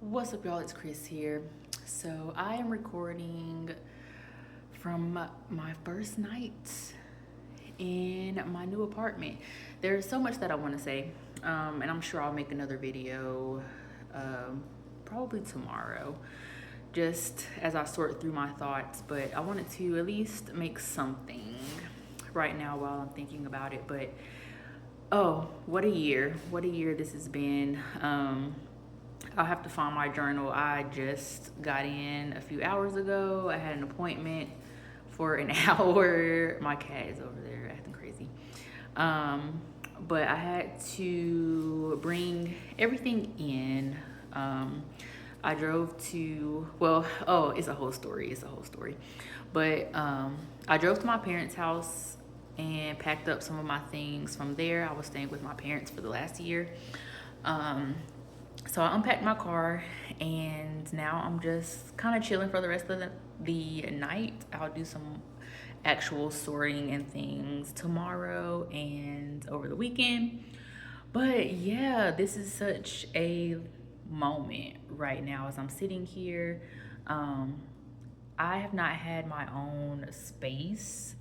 What's up, y'all? It's Chris here. So I am recording from my first night in my new apartment. There's so much that I want to say, and I'm sure I'll make another video probably tomorrow, just as I sort through my thoughts. But I wanted to at least make something right now while I'm thinking about it. But oh, what a year! What a year this has been. I'll have to find my journal. I just got in a few hours ago. I had an appointment for an hour. My cat is over there acting crazy. But I had to bring everything in. I drove to, well, oh, it's a whole story. It's a whole story. But I drove to my parents' house and packed up some of my things from there. I was staying with my parents for the last year. So I unpacked my car and now I'm just kind of chilling for the rest of the night. I'll do some actual sorting and things tomorrow and over the weekend. But yeah, this is such a moment right now as I'm sitting here. I have not had my own space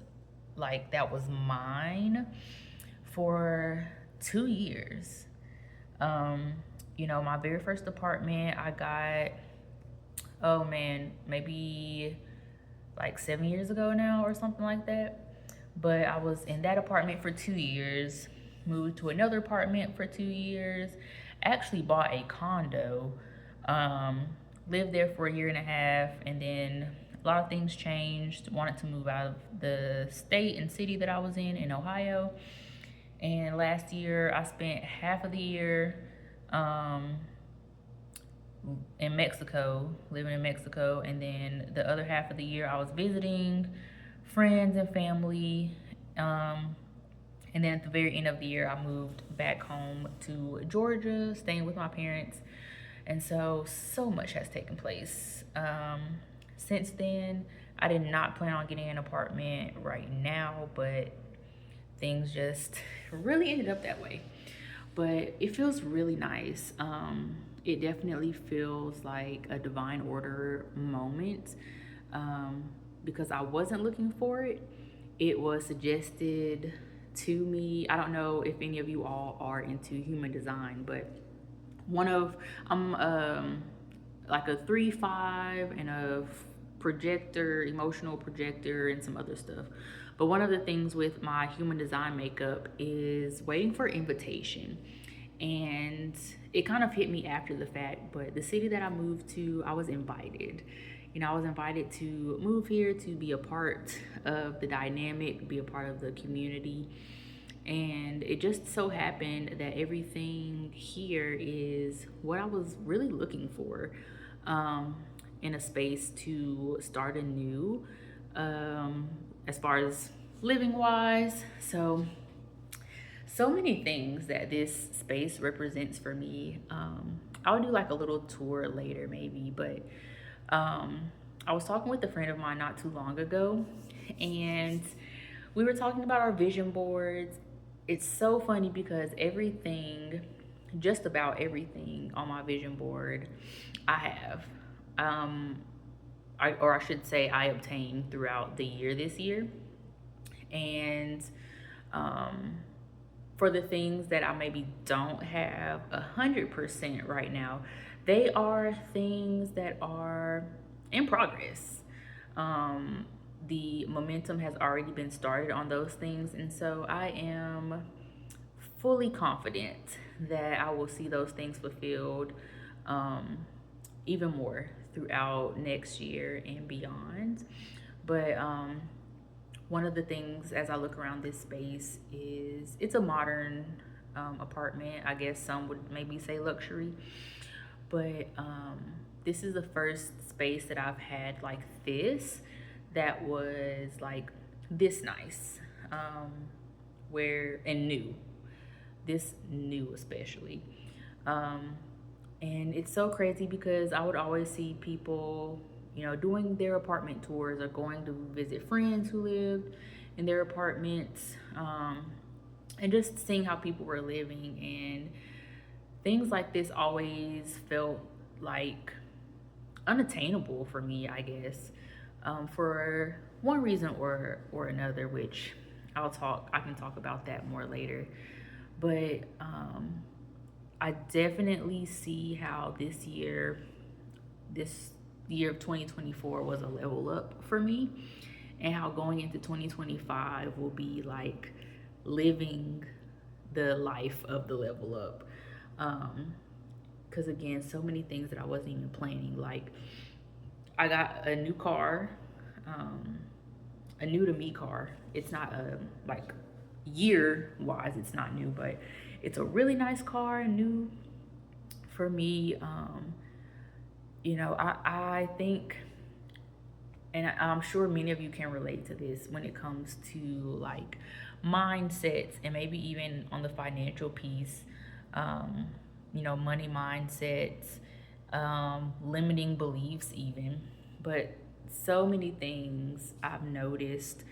like that was mine for 2 years. Um, my very first apartment I got, oh man, maybe like 7 years ago now or something like that. But I was in that apartment for 2 years, moved to another apartment for 2 years, actually bought a condo, um, lived there for a year and a half, and then a lot of things changed. Wanted to move out of the state and city that I was in Ohio. And last year I spent half of the year um, in Mexico, living in Mexico, and then the other half of the year I was visiting friends and family. Um, and then at the very end of the year, I moved back home to Georgia, staying with my parents. And so much has taken place. Since then, I did not plan on getting an apartment right now, but things just really ended up that way. But it feels really nice. It definitely feels like a divine order moment, um, because I wasn't looking for it. It was suggested to me. I don't know if any of you all are into human design, but I'm like a 3-5 and a projector, emotional projector, and some other stuff. But one of the things with my human design makeup is waiting for invitation. And it kind of hit me after the fact, but the city that I moved to, I was invited. I was invited to move here to be a part of the dynamic, be a part of the community. And it just so happened that everything here is what I was really looking for, um, in a space to start anew, um, as far as living wise. So many things that this space represents for me. I'll do like a little tour later, maybe, but I was talking with a friend of mine not too long ago, and we were talking about our vision boards. It's so funny because everything, just about everything on my vision board, I have. Um, or I should say, I obtained throughout the year this year. And um, for the things that I maybe don't have 100% right now, they are things that are in progress. Um, the momentum has already been started on those things, and so I am fully confident that I will see those things fulfilled, um, even more throughout next year and beyond. But one of the things as I look around this space is it's a modern apartment. I guess some would maybe say luxury, but this is the first space that I've had like this that was like this nice, where and new, this new especially. Um, and it's so crazy because I would always see people, doing their apartment tours or going to visit friends who lived in their apartments, and just seeing how people were living. And things like this always felt like unattainable for me, I guess, for one reason or another, which I can talk about that more later. But I definitely see how this year of 2024 was a level up for me, and how going into 2025 will be like living the life of the level up. Because again, so many things that I wasn't even planning. Like, I got a new car, um, a new to me car. It's not a like year wise, it's not new, but it's a really nice car, new for me. I think, and I'm sure many of you can relate to this when it comes to like mindsets and maybe even on the financial piece, um, money mindsets, limiting beliefs, even. But so many things I've noticed,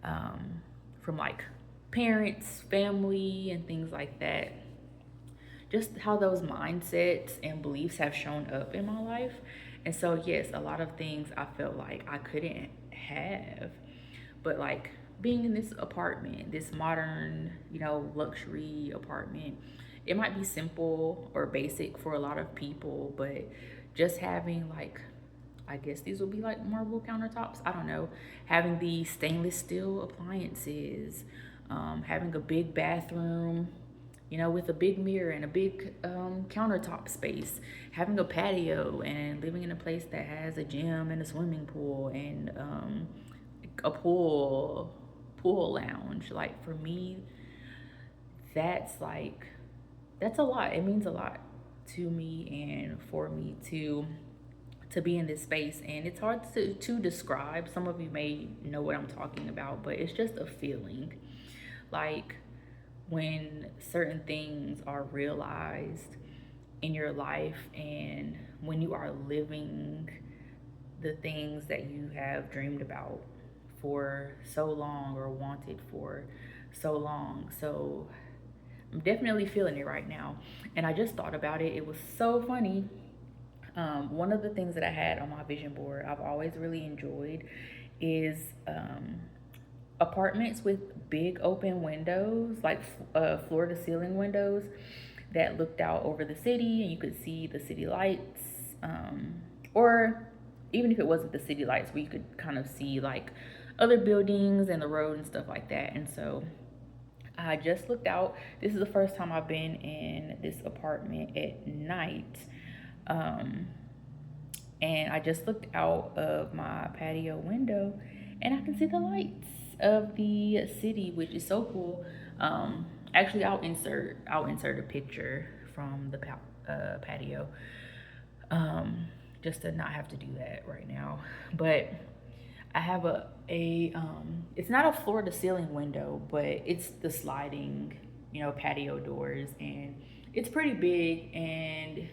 um, from like parents, family, and things like that, just how those mindsets and beliefs have shown up in my life. And so, yes, a lot of things I felt like I couldn't have. But like being in this apartment, this modern, luxury apartment, it might be simple or basic for a lot of people, but just having like, I guess these will be like marble countertops. I don't know. Having the stainless steel appliances, having a big bathroom, with a big mirror and a big countertop space, having a patio, and living in a place that has a gym and a swimming pool and a pool lounge. Like for me, that's like that's a lot. It means a lot to me and for me to be in this space, and it's hard to describe. Some of you may know what I'm talking about, but it's just a feeling like when certain things are realized in your life, and when you are living the things that you have dreamed about for so long or wanted for so long. So I'm definitely feeling it right now. And I just thought about it. It was so funny. One of the things that I had on my vision board, I've always really enjoyed, is apartments with big open windows, like floor to ceiling windows that looked out over the city and you could see the city lights. Or even if it wasn't the city lights, where you could kind of see like other buildings and the road and stuff like that. And so I just looked out. This is the first time I've been in this apartment at night. Um, and I just looked out of my patio window and I can see the lights of the city, which is so cool. Actually, I'll insert a picture from the patio, just to not have to do that right now. But I have it's not a floor to ceiling window, but it's the sliding, patio doors, and it's pretty big, and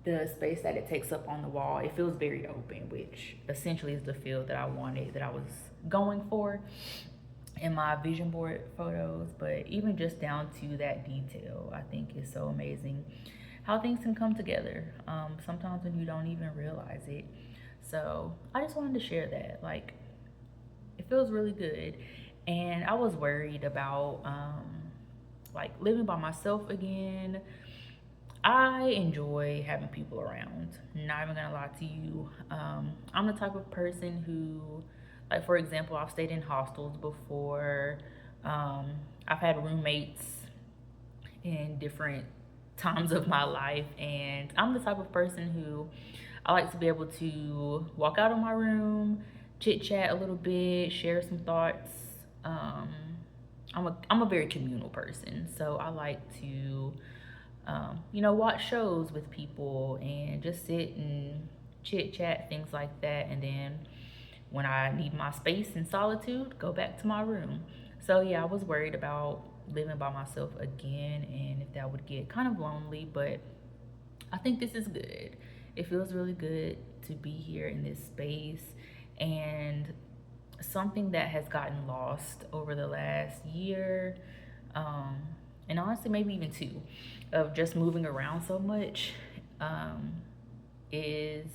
the space that it takes up on the wall, it feels very open, which essentially is the feel that I wanted, that I was going for in my vision board photos. But even just down to that detail, I think is so amazing how things can come together, sometimes when you don't even realize it. So I just wanted to share that. Like, it feels really good. And I was worried about like living by myself again. I enjoy having people around. Not even gonna lie to you. I'm the type of person who, like, for example, I've stayed in hostels before. Um, I've had roommates in different times of my life, and I'm the type of person who I like to be able to walk out of my room, chit chat a little bit, share some thoughts. Um, I'm a very communal person, so I like to watch shows with people and just sit and chit chat, things like that. And then when I need my space and solitude, go back to my room. So yeah, I was worried about living by myself again and if that would get kind of lonely, but I think this is good. It feels really good to be here in this space, and something that has gotten lost over the last year, um, and honestly maybe even two, of just moving around so much. um, is,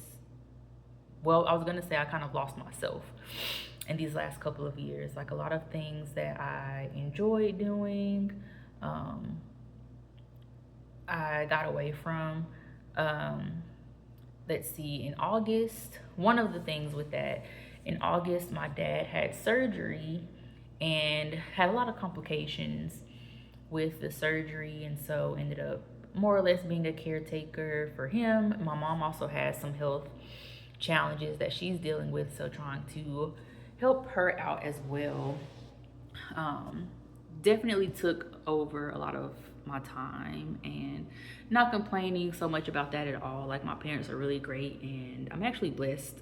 well, I was gonna say I kind of lost myself in these last couple of years. Like a lot of things that I enjoyed doing, um, I got away from. Um, let's see, in August, one of the things with that, in August, my dad had surgery and had a lot of complications with the surgery, and so ended up more or less being a caretaker for him. My mom also has some health challenges that she's dealing with, so trying to help her out as well. um, Definitely took over a lot of my time, and not complaining so much about that at all. Like my parents are really great, and I'm actually blessed,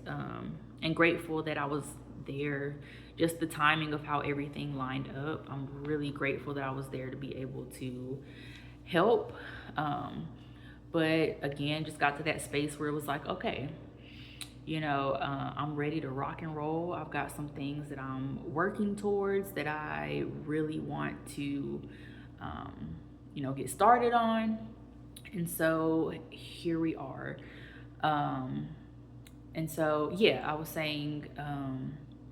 and grateful that I was there. Just the timing of how everything lined up, I'm really grateful that I was there to be able to help. um, but again, just got to that space where it was like, okay, I'm ready to rock and roll. I've got some things that I'm working towards that I really want to, um, get started on. And so here we are. Um, and so, yeah, I was saying,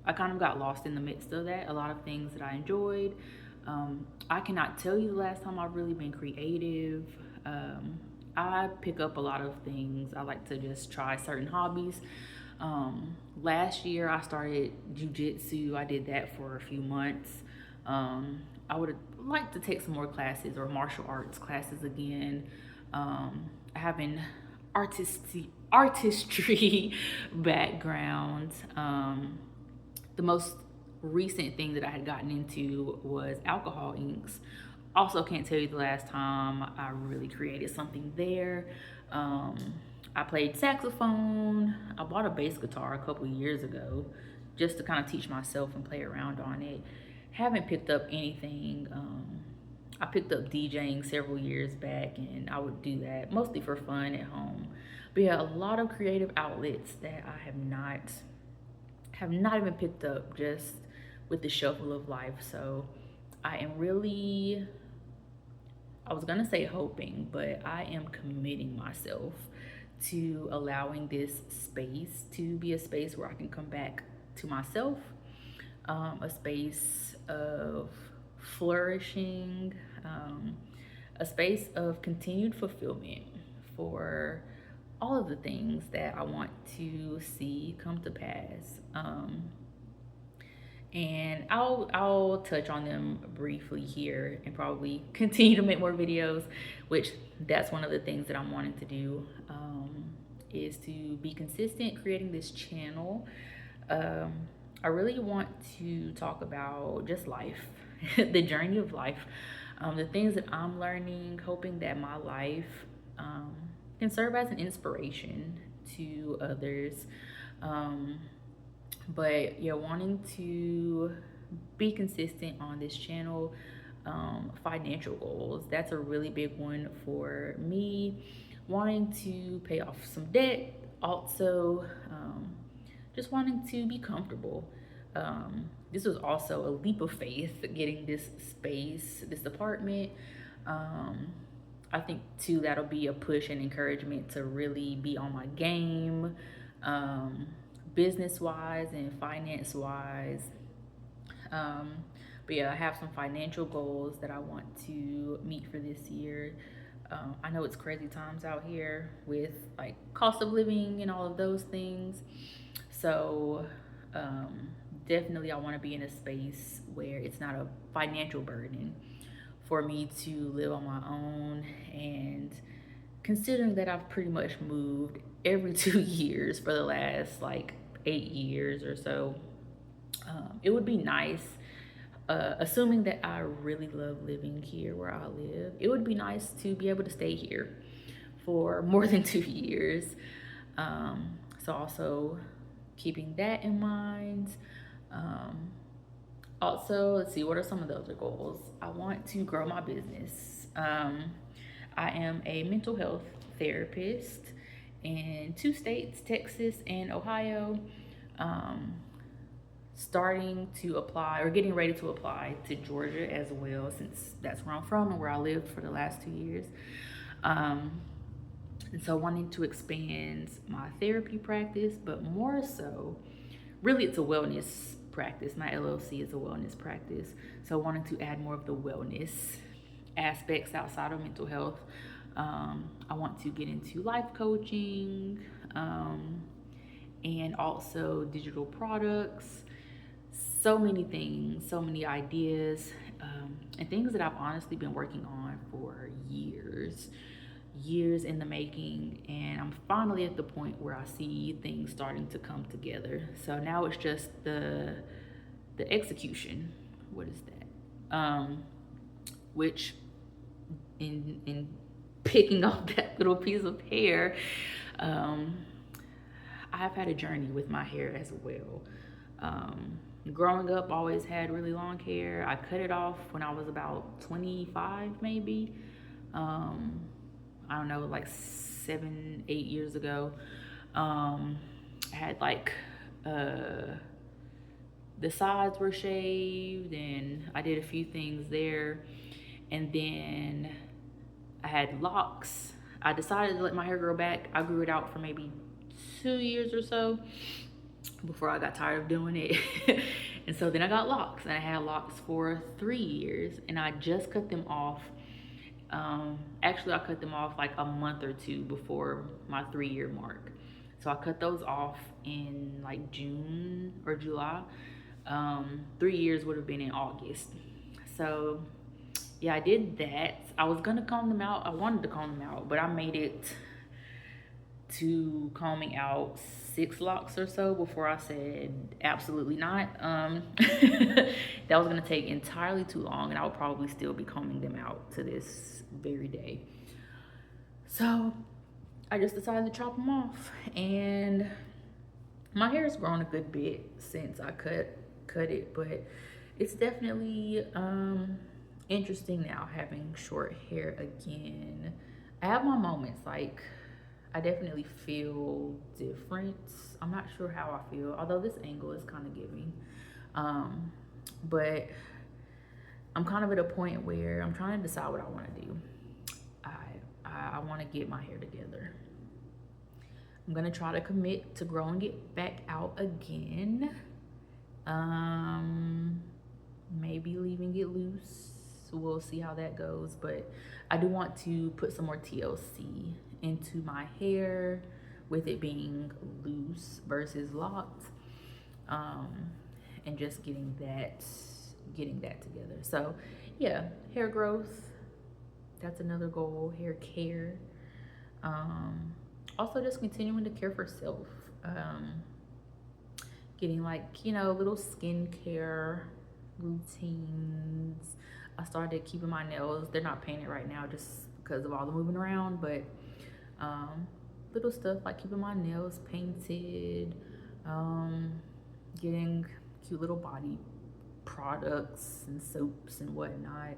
I kind of got lost in the midst of that. A lot of things that I enjoyed. I cannot tell you the last time I've really been creative. Um, I pick up a lot of things. I like to just try certain hobbies. Last year I started jujitsu. I did that for a few months. I would like to take some more classes or martial arts classes again. I have an artistry background. The most recent thing that I had gotten into was alcohol inks. Also, can't tell you the last time I really created something there. Um, I played saxophone. I bought a bass guitar a couple years ago just to kind of teach myself and play around on it. Haven't picked up anything. I picked up DJing several years back, and I would do that mostly for fun at home. But yeah, a lot of creative outlets that I have not even picked up just with the shuffle of life. So I am really, I was gonna say hoping, but I am committing myself to allowing this space to be a space where I can come back to myself, a space of flourishing, a space of continued fulfillment for all of the things that I want to see come to pass. And I'll touch on them briefly here and probably continue to make more videos, which that's one of the things that I'm wanting to do, is to be consistent creating this channel. um, I really want to talk about just life, the journey of life, the things that I'm learning, hoping that my life, can serve as an inspiration to others. Um, but yeah, wanting to be consistent on this channel. Financial goals, that's a really big one for me. Wanting to pay off some debt, also, just wanting to be comfortable. This was also a leap of faith getting this space, this apartment. um, I think too that'll be a push and encouragement to really be on my game, um, business wise and finance wise. Um, but yeah, I have some financial goals that I want to meet for this year. I know it's crazy times out here with like cost of living and all of those things. So, um, definitely, I want to be in a space where it's not a financial burden for me to live on my own. And considering that I've pretty much moved every 2 years for the last like 8 years or so, it would be nice, assuming that I really love living here where I live, it would be nice to be able to stay here for more than 2 years. So also keeping that in mind. Um, Also, let's see, what are some of the other goals? I want to grow my business. I am a mental health therapist in 2 states, Texas and Ohio. Um, Starting to apply or getting ready to apply to Georgia as well, since that's where I'm from and where I lived for the last 2 years. Um, And so wanting to expand my therapy practice, but more so, really it's a wellness practice. My LLC is a wellness practice. So wanting to add more of the wellness aspects outside of mental health. I want to get into life coaching, and also digital products. So many things, so many ideas, and things that I've honestly been working on for years in the making. And I'm finally at the point where I see things starting to come together. So now it's just the execution. What is that? Which in picking up that little piece of hair, I've had a journey with my hair as well. Growing up, always had really long hair. I cut it off when I was about 25, maybe. I don't know, like 7, 8 years ago. I had like the sides were shaved, and I did a few things there. And then I had locks. I decided to let my hair grow back. I grew it out for maybe 2 years or so before I got tired of doing it. And so then I got locks, and I had locks for 3 years, and I just cut them off. Actually, I cut them off like a month or two before my 3 year mark. So I cut those off in like June or July. 3 years would have been in August. So yeah, I did that. I was gonna comb them out. I wanted to comb them out, but I made it to combing out 6 locks or so before I said absolutely not. That was gonna take entirely too long, and I would probably still be combing them out to this very day. So I just decided to chop them off, and my hair has grown a good bit since I cut it, but it's definitely interesting now having short hair again. I have my moments, like I definitely feel different. I'm not sure how I feel, although this angle is kind of giving. But I'm kind of at a point where I'm trying to decide what I want to do. I want to get my hair together. I'm gonna try to commit to growing it back out again. Maybe leaving it loose. We'll see how that goes. But I do want to put some more TLC into my hair, with it being loose versus locked, and just getting that together. So yeah, hair growth, that's another goal. Hair care. Also just continuing to care for self. Getting like, little skincare routines. I started keeping my nails. They're not painted right now just because of all the moving around, but little stuff like keeping my nails painted, getting cute little body products and soaps and whatnot.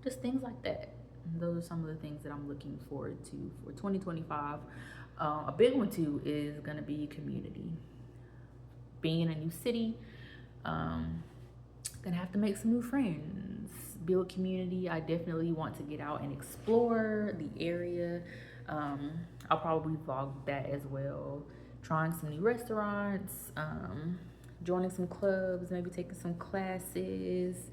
Just things like that. And those are some of the things that I'm looking forward to for 2025. A big one too is gonna be community. Being in a new city, gonna have to make some new friends, build community. I definitely want to get out and explore the area. I'll probably vlog that as well. Trying some new restaurants, joining some clubs, maybe taking some classes,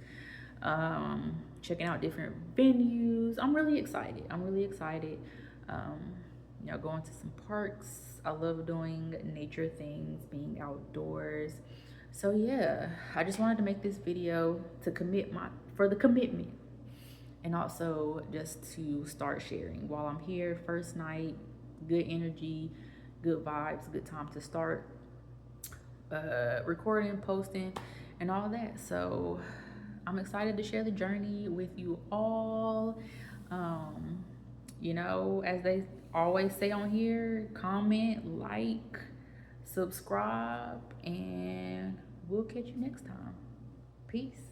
checking out different venues. I'm really excited. Going to some parks. I love doing nature things, being outdoors. So yeah, I just wanted to make this video to for the commitment, and also just to start sharing while I'm here. First night, good energy, good vibes, good time to start recording, posting, and all that. So I'm excited to share the journey with you all. As they always say on here, comment, like, subscribe, and we'll catch you next time. Peace.